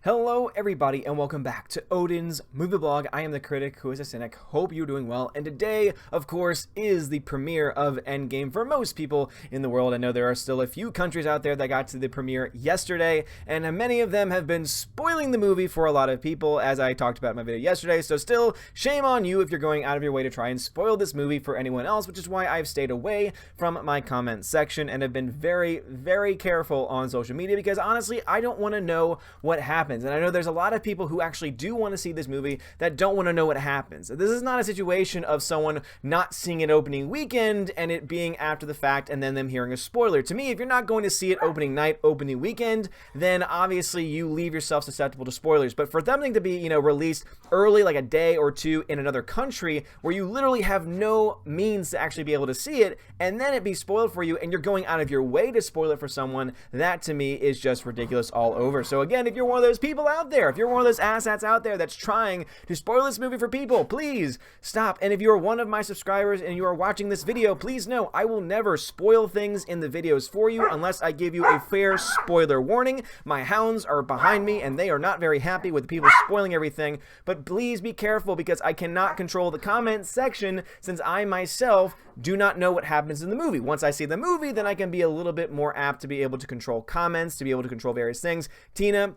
Hello everybody and welcome back to Odin's Movie Blog. I am the critic who is a cynic. Hope you're doing well. And today, of course, is the premiere of Endgame for most people in the world. I know there are still a few countries out there that got to the premiere yesterday, and many of them have been spoiling the movie for a lot of people, as I talked about in my video yesterday. So still, shame on you if you're going out of your way to try and spoil this movie for anyone else, which is why I've stayed away from my comment section and have been very, very careful on social media because honestly, I don't want to know what happens. And I know there's a lot of people who actually do want to see this movie that don't want to know what happens. This is not a situation of someone not seeing it opening weekend and it being after the fact and then them hearing a spoiler. To me, if you're not going to see it opening night, opening weekend, then obviously you leave yourself susceptible to spoilers. But for them to be, released early, like a day or two in another country where you literally have no means to actually be able to see it, and then it be spoiled for you and you're going out of your way to spoil it for someone, that to me is just ridiculous all over. So again, if you're one of those people out there, if you're one of those asshats out there that's trying to spoil this movie for people, please stop. And if you're one of my subscribers and you are watching this video, please know I will never spoil things in the videos for you unless I give you a fair spoiler warning. My hounds are behind me and they are not very happy with people spoiling everything, but please be careful because I cannot control the comment section since I myself do not know what happens in the movie. Once I see the movie, then I can be a little bit more apt to be able to control comments, to be able to control various things. Tina,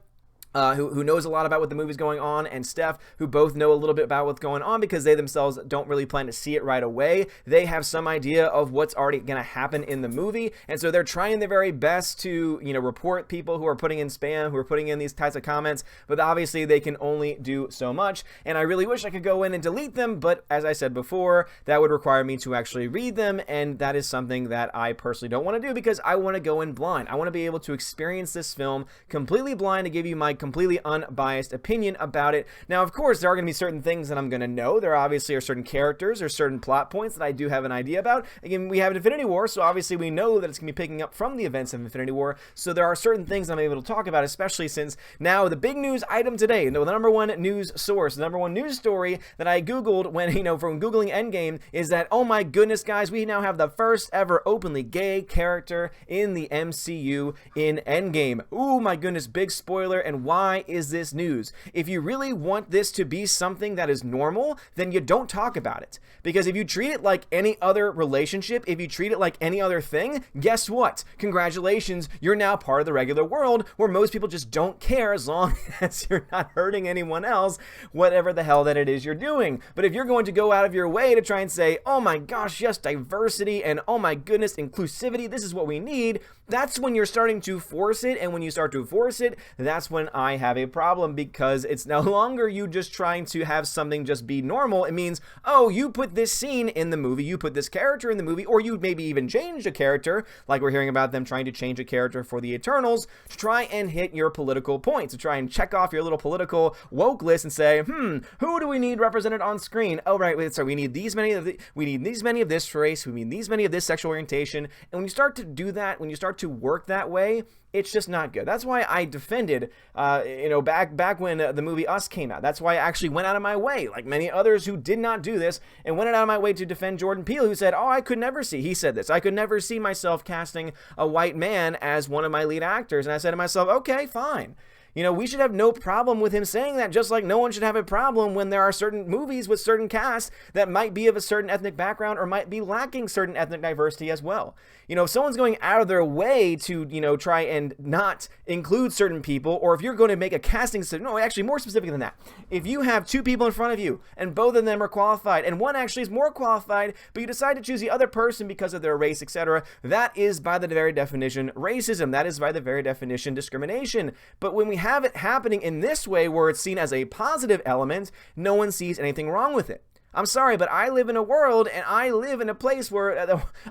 who knows a lot about what the movie's going on, and Steph, who both know a little bit about what's going on because they themselves don't really plan to see it right away. They have some idea of what's already going to happen in the movie, and so they're trying their very best to, report people who are putting in spam, who are putting in these types of comments, but obviously they can only do so much, and I really wish I could go in and delete them, but as I said before, that would require me to actually read them, and that is something that I personally don't want to do because I want to go in blind. I want to be able to experience this film completely blind to give you my completely unbiased opinion about it. Now, of course, there are going to be certain things that I'm going to know. There obviously are certain characters or certain plot points that I do have an idea about. Again, we have Infinity War, so obviously we know that it's going to be picking up from the events of Infinity War, so there are certain things I'm able to talk about, especially since now the big news item today, the number one news source, the number one news story that I Googled when, from Googling Endgame is that, oh my goodness, guys, we now have the first ever openly gay character in the MCU in Endgame. Ooh, my goodness, big spoiler, and why is this news? If you really want this to be something that is normal, then you don't talk about it. Because if you treat it like any other relationship, if you treat it like any other thing, guess what? Congratulations, you're now part of the regular world where most people just don't care as long as you're not hurting anyone else, whatever the hell that it is you're doing. But if you're going to go out of your way to try and say, oh my gosh, yes, diversity, and oh my goodness, inclusivity, this is what we need, that's when you're starting to force it, and when you start to force it, that's when I have a problem because it's no longer you just trying to have something just be normal. It means, oh, you put this scene in the movie, you put this character in the movie, or you maybe even changed a character, like we're hearing about them trying to change a character for the Eternals to try and hit your political points, to try and check off your little political woke list and say, who do we need represented on screen? Oh, right, wait, so we need these many of this race, we need these many of this sexual orientation, and when you start to do that, when you start to work that way, it's just not good. That's why I defended, back when the movie Us came out. That's why I actually went out of my way, like many others who did not do this, and went out of my way to defend Jordan Peele, who said, oh, I could never see, he said this, I could never see myself casting a white man as one of my lead actors. And I said to myself, okay, fine. We should have no problem with him saying that, just like no one should have a problem when there are certain movies with certain casts that might be of a certain ethnic background or might be lacking certain ethnic diversity as well. If someone's going out of their way to, try and not include certain people, or if you're going to make a casting system, no, actually more specific than that. If you have two people in front of you and both of them are qualified and one actually is more qualified, but you decide to choose the other person because of their race, etc., that is by the very definition racism. That is by the very definition discrimination. But when we have it happening in this way where it's seen as a positive element, no one sees anything wrong with it. I'm sorry, but I live in a world and I live in a place where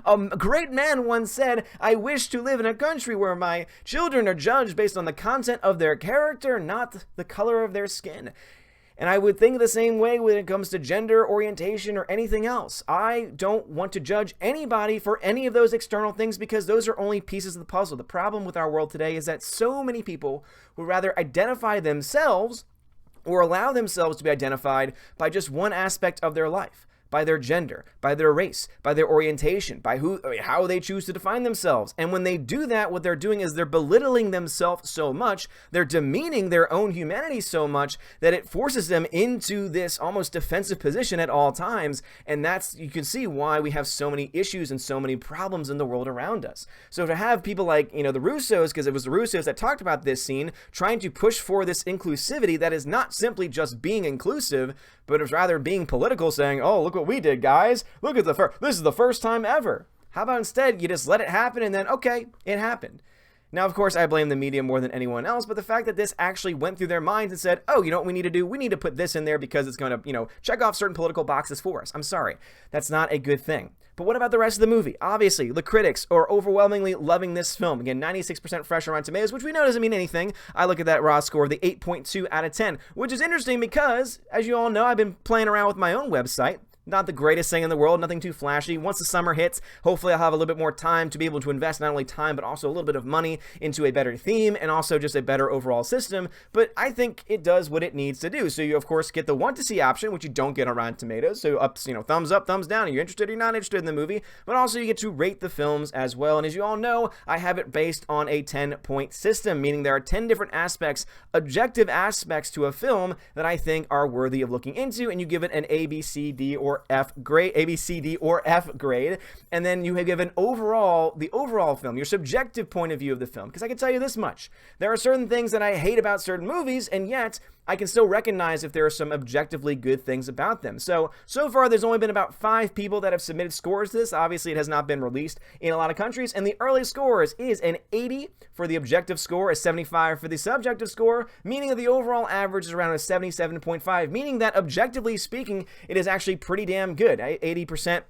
a great man once said, I wish to live in a country where my children are judged based on the content of their character, not the color of their skin. And I would think the same way when it comes to gender orientation or anything else. I don't want to judge anybody for any of those external things because those are only pieces of the puzzle. The problem with our world today is that so many people would rather identify themselves or allow themselves to be identified by just one aspect of their life. by their gender, by their race, by their orientation, by how they choose to define themselves. And when they do that, what they're doing is they're belittling themselves so much, they're demeaning their own humanity so much that it forces them into this almost defensive position at all times. And you can see why we have so many issues and so many problems in the world around us. So to have people like, the Russos, because it was the Russos that talked about this scene, trying to push for this inclusivity that is not simply just being inclusive, but is rather being political, saying, oh, look what we did, guys. Look at this is the first time ever. How about instead you just let it happen and then, okay, it happened. Now, of course, I blame the media more than anyone else, but the fact that this actually went through their minds and said, oh, you know what we need to do? We need to put this in there because it's going to, check off certain political boxes for us. I'm sorry. That's not a good thing. But what about the rest of the movie? Obviously, the critics are overwhelmingly loving this film. Again, 96% fresh on Rotten Tomatoes, which we know doesn't mean anything. I look at that raw score of the 8.2 out of 10, which is interesting because, as you all know, I've been playing around with my own website. Not the greatest thing in the world, nothing too flashy. Once the summer hits, hopefully I'll have a little bit more time to be able to invest not only time, but also a little bit of money into a better theme and also just a better overall system. But I think it does what it needs to do. So you, of course, get the want to see option, which you don't get on Rotten Tomatoes. So thumbs up, thumbs down. Are you interested or you're not interested in the movie? But also you get to rate the films as well. And as you all know, I have it based on a 10-point system, meaning there are 10 different aspects, objective aspects to a film that I think are worthy of looking into. And you give it an A, B, C, D, or F grade, A, B, C, D, or F grade, and then you have given the overall film, your subjective point of view of the film. Because I can tell you this much, there are certain things that I hate about certain movies, and yet I can still recognize if there are some objectively good things about them. So far, there's only been about 5 people that have submitted scores to this. Obviously, it has not been released in a lot of countries, and the early scores is an 80 for the objective score, a 75 for the subjective score, meaning that the overall average is around a 77.5, meaning that objectively speaking, it is actually pretty damn good. 80%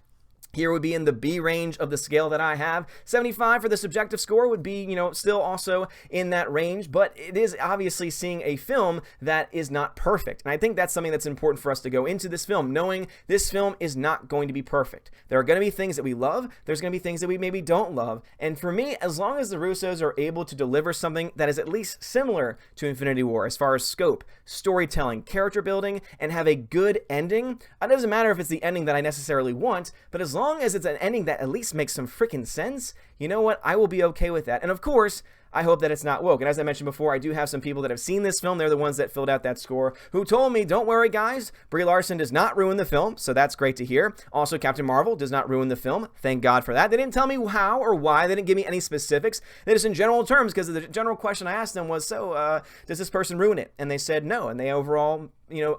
here would be in the B range of the scale that I have. 75 for the subjective score would be, still also in that range, but it is obviously seeing a film that is not perfect. And I think that's something that's important for us to go into this film, knowing this film is not going to be perfect. There are going to be things that we love. There's going to be things that we maybe don't love. And for me, as long as the Russos are able to deliver something that is at least similar to Infinity War as far as scope, storytelling, character building, and have a good ending, it doesn't matter if it's the ending that I necessarily want, but as long as it's an ending that at least makes some freaking sense, you know what? I will be okay with that. And of course, I hope that it's not woke. And as I mentioned before, I do have some people that have seen this film. They're the ones that filled out that score, who told me, don't worry, guys, Brie Larson does not ruin the film, so that's great to hear. Also, Captain Marvel does not ruin the film. Thank God for that. They didn't tell me how or why. They didn't give me any specifics. They just in general terms, because the general question I asked them was, does this person ruin it? And they said no. And they overall,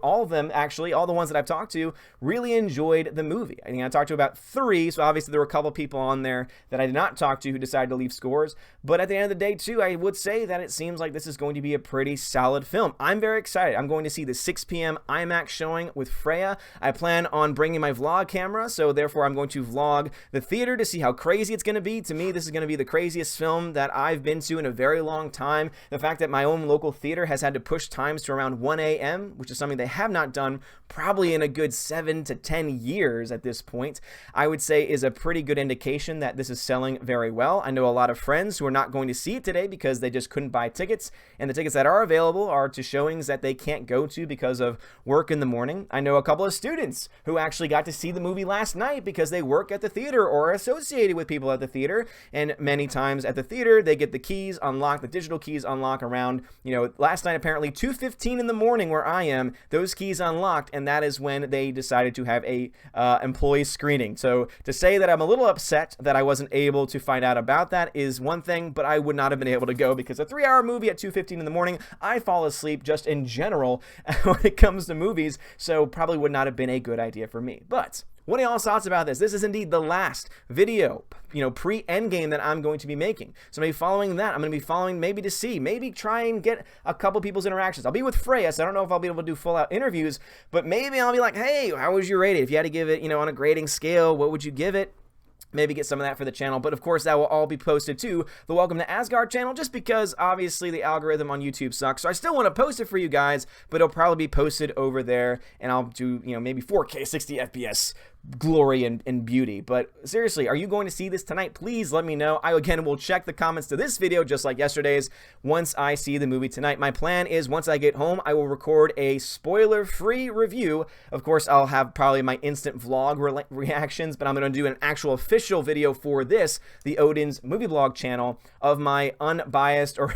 all of them, actually, all the ones that I've talked to, really enjoyed the movie. I think I talked to about 3, so obviously there were a couple people on there that I did not talk to who decided to leave scores. But at the end of the day, too, I would say that it seems like this is going to be a pretty solid film. I'm very excited. I'm going to see the 6 p.m. IMAX showing with Freya. I plan on bringing my vlog camera, so therefore I'm going to vlog the theater to see how crazy it's going to be. To me, this is going to be the craziest film that I've been to in a very long time. The fact that my own local theater has had to push times to around 1 a.m., which is something they have not done probably in a good 7 to 10 years at this point, I would say is a pretty good indication that this is selling very well. I know a lot of friends who are not going to see it today because they just couldn't buy tickets, and the tickets that are available are to showings that they can't go to because of work in the morning. I know a couple of students who actually got to see the movie last night because they work at the theater or are associated with people at the theater, and many times at the theater they get the keys unlocked, the digital keys unlock around, last night apparently 2:15 in the morning where I am, those keys unlocked, and that is when they decided to have a employee screening. So to say that I'm a little upset that I wasn't able to find out about that is one thing, but I would not have been able to go because a 3-hour movie at 2:15 in the morning, I fall asleep just in general when it comes to movies, so probably would not have been a good idea for me. But what are y'all's thoughts about this? This is indeed the last video, pre-Endgame that I'm going to be making. So maybe following that, I'm going to be following maybe to see, maybe try and get a couple people's interactions. I'll be with Freya, so I don't know if I'll be able to do full-out interviews, but maybe I'll be like, hey, how was your rating? If you had to give it, on a grading scale, what would you give it? Maybe get some of that for the channel, but of course that will all be posted to the Welcome to Asgard channel, just because obviously the algorithm on YouTube sucks. So I still want to post it for you guys, but it'll probably be posted over there, and I'll do, maybe 4K 60 FPS glory and beauty. But seriously, are you going to see this tonight? Please let me know. I again will check the comments to this video just like yesterday's once I see the movie tonight. My plan is once I get home, I will record a spoiler-free review. Of course, I'll have probably my instant vlog reactions, but I'm going to do an actual official video for this, the Odin's movie blog channel, of my unbiased, or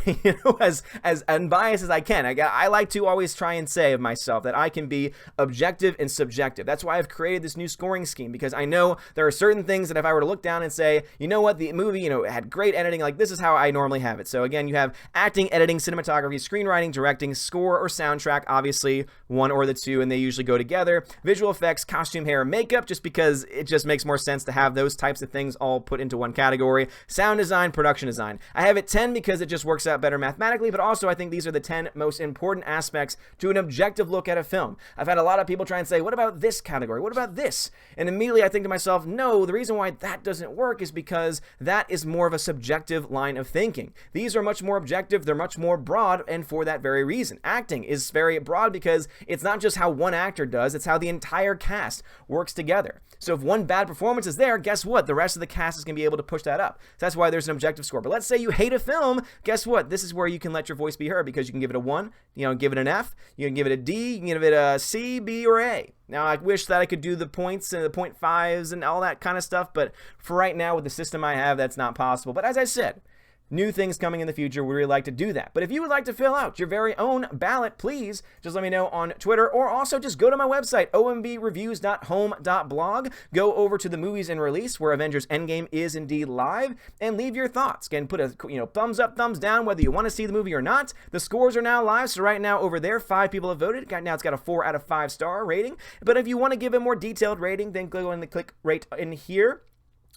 as unbiased as I can. I like to always try and say of myself that I can be objective and subjective. That's why I've created this new scoring scheme, because I know there are certain things that if I were to look down and say, you know what, the movie, had great editing, like this is how I normally have it. So again, you have acting, editing, cinematography, screenwriting, directing, score, or soundtrack, obviously one or the two, and they usually go together. Visual effects, costume, hair, makeup, just because it just makes more sense to have those types of things all put into one category. Sound design, production design. I have it 10 because it just works out better mathematically, but also I think these are the 10 most important aspects to an objective look at a film. I've had a lot of people try and say, what about this category? What about this? And immediately I think to myself, no, the reason why that doesn't work is because that is more of a subjective line of thinking. These are much more objective, they're much more broad, and for that very reason. Acting is very broad because it's not just how one actor does, it's how the entire cast works together. So if one bad performance is there, guess what? The rest of the cast is going to be able to push that up. So that's why there's an objective score. But let's say you hate a film, guess what? This is where you can let your voice be heard, because you can give it a 1, give it an F, you can give it a D, you can give it a C, B, or A. Now, I wish that I could do the points and the 0.5s and all that kind of stuff, but for right now, with the system I have, that's not possible. But as I said, new things coming in the future, we really like to do that. But if you would like to fill out your very own ballot, please just let me know on Twitter, or also just go to my website, ombreviews.home.blog. Go over to the movies in release, where Avengers Endgame is indeed live, and leave your thoughts. Again, put a thumbs up, thumbs down, whether you want to see the movie or not. The scores are now live, so right now over there, 5 people have voted. Now it's got a 4 out of 5 star rating. But if you want to give a more detailed rating, then go and click right in here.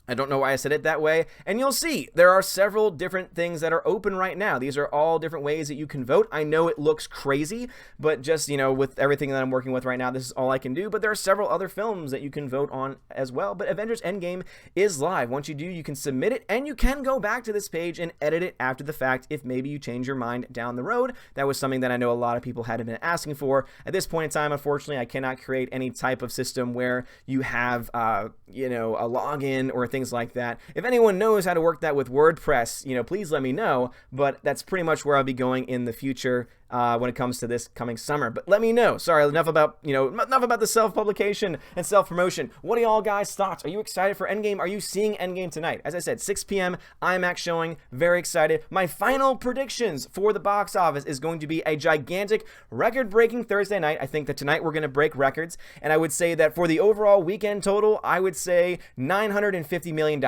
I don't know why I said it that way, and you'll see there are several different things that are open right now. These are all different ways that you can vote. I know it looks crazy, but just, with everything that I'm working with right now, this is all I can do, but there are several other films that you can vote on as well. But Avengers Endgame is live. Once you do, you can submit it, and you can go back to this page and edit it after the fact if maybe you change your mind down the road. That was something that I know a lot of people had been asking for. At this point in time, unfortunately, I cannot create any type of system where you have, a login or things like that. If anyone knows how to work that with WordPress, please let me know, but that's pretty much where I'll be going in the future when it comes to this coming summer. But let me know. Sorry, enough about the self-publication and self-promotion. What are y'all guys' thoughts? Are you excited for Endgame? Are you seeing Endgame tonight? As I said, 6 p.m. IMAX showing. Very excited. My final predictions for the box office is going to be a gigantic, record-breaking Thursday night. I think that tonight we're going to break records, and I would say that for the overall weekend total, I would say $950 million.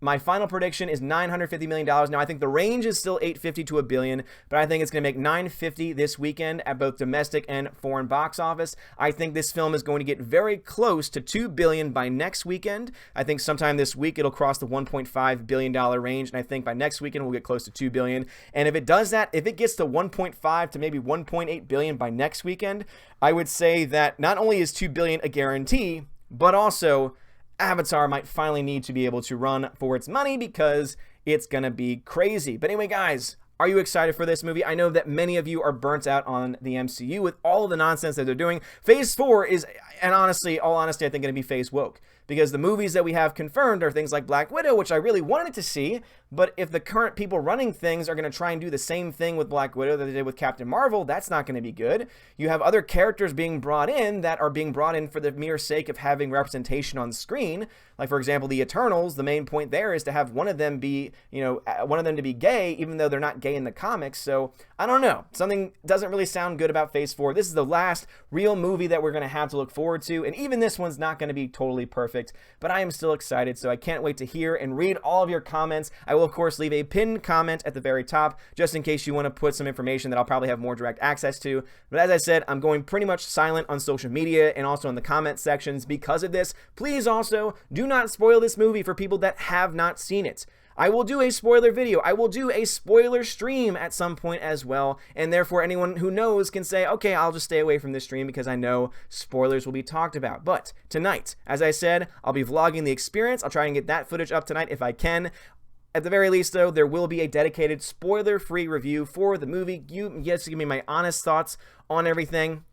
My final prediction is $950 million. Now, I think the range is still $850 to $1 billion, but I think it's going to make $950 this weekend at both domestic and foreign box office. I think this film is going to get very close to $2 billion by next weekend. I think sometime this week it'll cross the $1.5 billion range, and I think by next weekend we'll get close to $2 billion. And if it does that, if it gets to 1.5 to maybe 1.8 billion by next weekend, I would say that not only is $2 billion a guarantee, but also Avatar might finally need to be able to run for its money, because it's gonna be crazy. But anyway, guys, are you excited for this movie? I know that many of you are burnt out on the MCU with all of the nonsense that they're doing. Phase 4 is, and honestly, all honesty, I think gonna be phase woke, because the movies that we have confirmed are things like Black Widow, which I really wanted to see, but if the current people running things are going to try and do the same thing with Black Widow that they did with Captain Marvel, that's not going to be good. You have other characters being brought in that are being brought in for the mere sake of having representation on screen. Like, for example, the Eternals, the main point there is to have one of them be, one of them to be gay, even though they're not gay in the comics. So, I don't know. Something doesn't really sound good about Phase 4. This is the last real movie that we're going to have to look forward to, and even this one's not going to be totally perfect, but I am still excited, so I can't wait to hear and read all of your comments. I will, of course, leave a pinned comment at the very top, just in case you want to put some information that I'll probably have more direct access to. But as I said, I'm going pretty much silent on social media and also in the comment sections because of this. Please also do not spoil this movie for people that have not seen it. I will do a spoiler video. I will do a spoiler stream at some point as well, and therefore anyone who knows can say, okay, I'll just stay away from this stream because I know spoilers will be talked about. But tonight, as I said, I'll be vlogging the experience. I'll try and get that footage up tonight if I can. At the very least, though, there will be a dedicated spoiler-free review for the movie. You get to give me my honest thoughts on everything.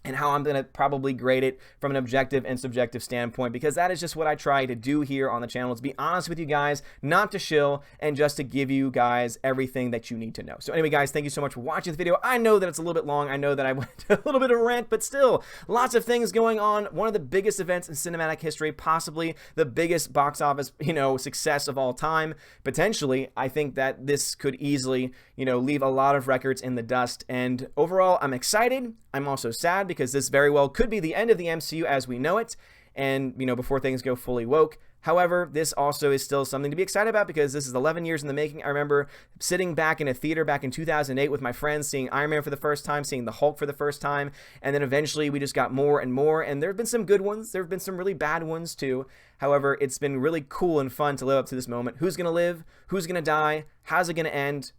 and how I'm going to probably grade it from an objective and subjective standpoint, because that is just what I try to do here on the channel, to be honest with you guys, not to shill, and just to give you guys everything that you need to know. So anyway, guys, thank you so much for watching this video. I know that it's a little bit long. I know that I went a little bit of a rant, but still, lots of things going on. One of the biggest events in cinematic history, possibly the biggest box office, success of all time. Potentially, I think that this could easily, leave a lot of records in the dust. And overall, I'm excited. I'm also sad, because this very well could be the end of the MCU as we know it, and before things go fully woke. However, this also is still something to be excited about, because this is 11 years in the making. I remember sitting back in a theater back in 2008 with my friends, seeing Iron Man for the first time, seeing the Hulk for the first time, and then eventually we just got more and more, and there have been some good ones, there have been some really bad ones too. However, it's been really cool and fun to live up to this moment. Who's gonna live? Who's gonna die? How's it gonna end?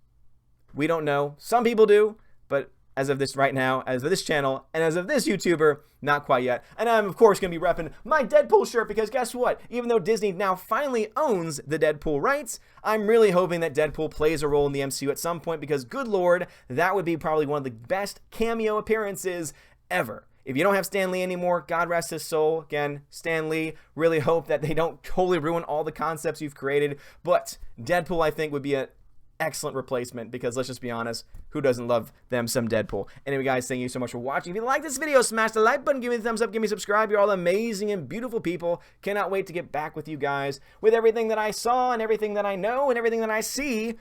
We don't know. Some people do, but as of this right now, as of this channel, and as of this YouTuber, not quite yet. And I'm, of course, going to be repping my Deadpool shirt, because guess what? Even though Disney now finally owns the Deadpool rights, I'm really hoping that Deadpool plays a role in the MCU at some point, because good lord, that would be probably one of the best cameo appearances ever. If you don't have Stan Lee anymore, God rest his soul. Again, Stan Lee, really hope that they don't totally ruin all the concepts you've created. But Deadpool, I think, would be an excellent replacement, because let's just be honest, who doesn't love them some Deadpool? Anyway, guys, thank you so much for watching. If you like this video, smash the like button, give me a thumbs up, give me a subscribe. You're all amazing and beautiful people. Cannot wait to get back with you guys with everything that I saw and everything that I know and everything that I see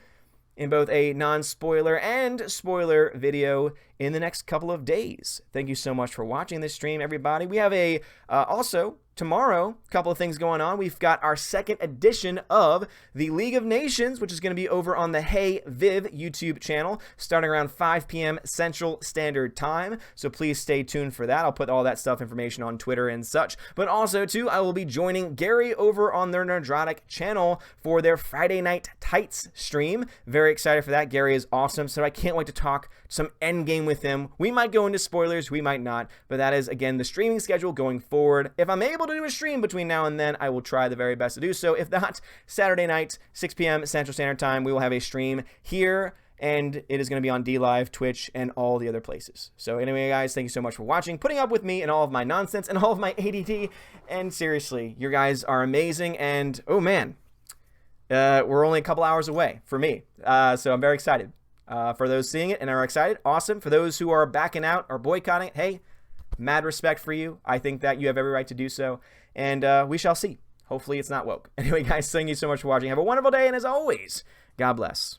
in both a non-spoiler and spoiler video in the next couple of days. Thank you so much for watching this stream, everybody. We have a also tomorrow, a couple of things going on. We've got our second edition of the League of Nations, which is going to be over on the Hey Viv YouTube channel, starting around 5 p.m. Central Standard Time. So please stay tuned for that. I'll put all that stuff, information on Twitter and such. But also, too, I will be joining Gary over on their Nerdrotic channel for their Friday Night Tights stream. Very excited for that. Gary is awesome, so I can't wait to talk some Endgame with him. We might go into spoilers, we might not, but that is, again, the streaming schedule going forward. If I'm able to do a stream between now and then, I will try the very best to do so. If not, Saturday night, 6 p.m. Central Standard Time, we will have a stream here, and it is going to be on DLive, Twitch, and all the other places. So anyway, guys, thank you so much for watching, putting up with me and all of my nonsense and all of my ADD, and seriously, you guys are amazing, and oh man, we're only a couple hours away for me, so I'm very excited. For those seeing it and are excited, awesome. For those who are backing out or boycotting it, hey, mad respect for you. I think that you have every right to do so, and we shall see. Hopefully it's not woke. Anyway, guys, thank you so much for watching. Have a wonderful day, and as always, God bless.